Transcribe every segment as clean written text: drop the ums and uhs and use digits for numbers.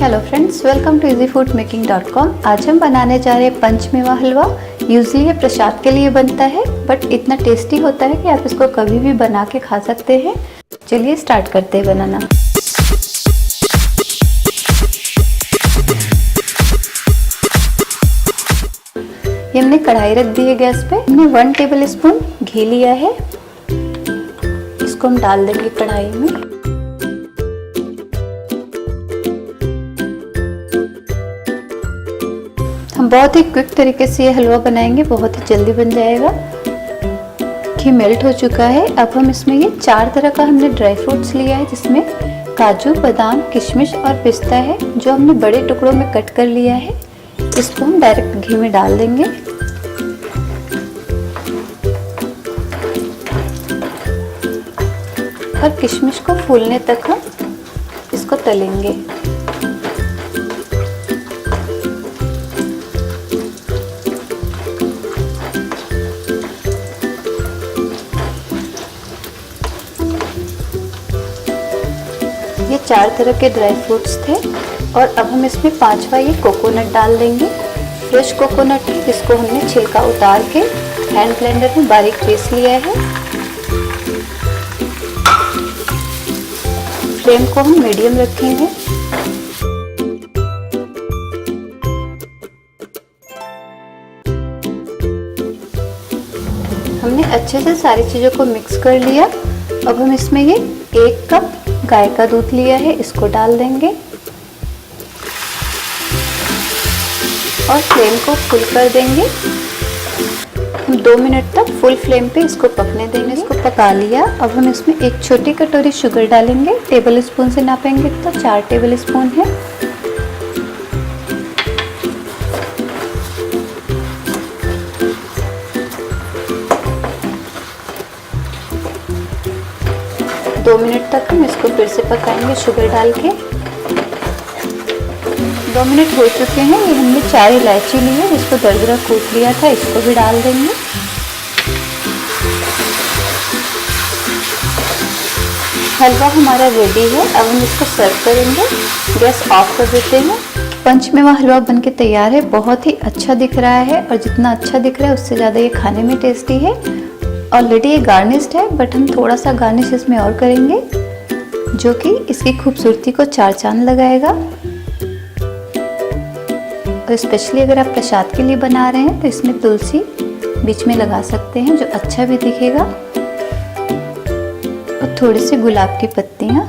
Hello friends, welcome to easyfoodmaking.com। आज हम बनाने जा रहे हैं पंचमेवा हलवा। यूजली ये प्रसाद के लिए बनता है, बट इतना टेस्टी होता है कि आप इसको कभी भी बना के खा सकते हैं। चलिए स्टार्ट करते हैं बनाना। ये हमने कढ़ाई रख दी है गैस पे। हमने 1 टेबल स्पून घी लिया है, इसको हम डाल देंगे कढ़ाई में। हम बहुत ही क्विक तरीके से ये हलवा बनाएंगे, बहुत ही जल्दी बन जाएगा। घी मेल्ट हो चुका है। अब हम इसमें ये 4 तरह का हमने ड्राई फ्रूट्स लिया है, जिसमें काजू, बादाम, किशमिश और पिस्ता है, जो हमने बड़े टुकड़ों में कट कर लिया है। इसको हम डायरेक्ट घी में डाल देंगे। और किशमिश को फूलने तक हम इसको तलेंगे। ये 4 तरह के ड्राई फ्रूट्स थे। और अब हम इसमें 5वां ये कोकोनट डाल देंगे। फ्रेश कोकोनट है, जिसको हमने छिलका उतार के हैंड ब्लेंडर में बारीक पीस लिया है। फ्लेम को हम मीडियम रखेंगे। हमने अच्छे से सारी चीज़ों को मिक्स कर लिया। अब हम इसमें ये 1 कप गाय का दूध लिया है, इसको डाल देंगे और फ्लेम को फुल कर देंगे। हम 2 मिनट तक फुल फ्लेम पे इसको पकने देंगे। इसको पका लिया। अब हम इसमें 1 छोटी कटोरी शुगर डालेंगे। टेबल स्पून से नापेंगे तो 4 टेबल स्पून है। दो मिनट तक हम इसको फिर से पकाएंगे शुगर डाल के। 2 मिनट हो चुके हैं। ये हमने 4 इलायची ली है, जिसको दरदरा कूट लिया था, इसको भी डाल देंगे। हलवा हमारा रेडी है। अब हम इसको सर्व करेंगे। गैस ऑफ कर देते हैं। पंचमेवा हलवा बनके तैयार है। बहुत ही अच्छा दिख रहा है, और जितना अच्छा दिख रहा है उससे ज़्यादा ये खाने में टेस्टी है। ऑलरेडी ये गार्निश्ड है, बट हम थोड़ा सा गार्निश इसमें और करेंगे, जो कि इसकी खूबसूरती को 4 चांद लगाएगा। और स्पेशली अगर आप प्रसाद के लिए बना रहे हैं तो इसमें तुलसी बीच में लगा सकते हैं, जो अच्छा भी दिखेगा। और थोड़ी सी गुलाब की पत्तियाँ।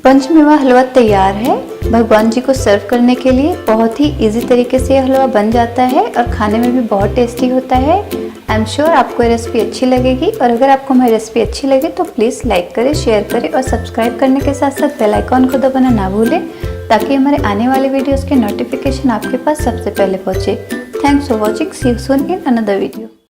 पंचमेवा हलवा तैयार है। भगवान जी को सर्व करने के लिए बहुत ही इजी तरीके से यह हलवा बन जाता है, और खाने में भी बहुत टेस्टी होता है। आई एम श्योर आपको ये रेसिपी अच्छी लगेगी। और अगर आपको हमारी रेसिपी अच्छी लगे तो प्लीज़ लाइक करें, शेयर करें, और सब्सक्राइब करने के साथ साथ बेल आइकॉन को दबाना ना भूलें, ताकि हमारे आने वाले वीडियोज़ के नोटिफिकेशन आपके पास सबसे पहले पहुँचे। Thanks for watching. See you soon in another video.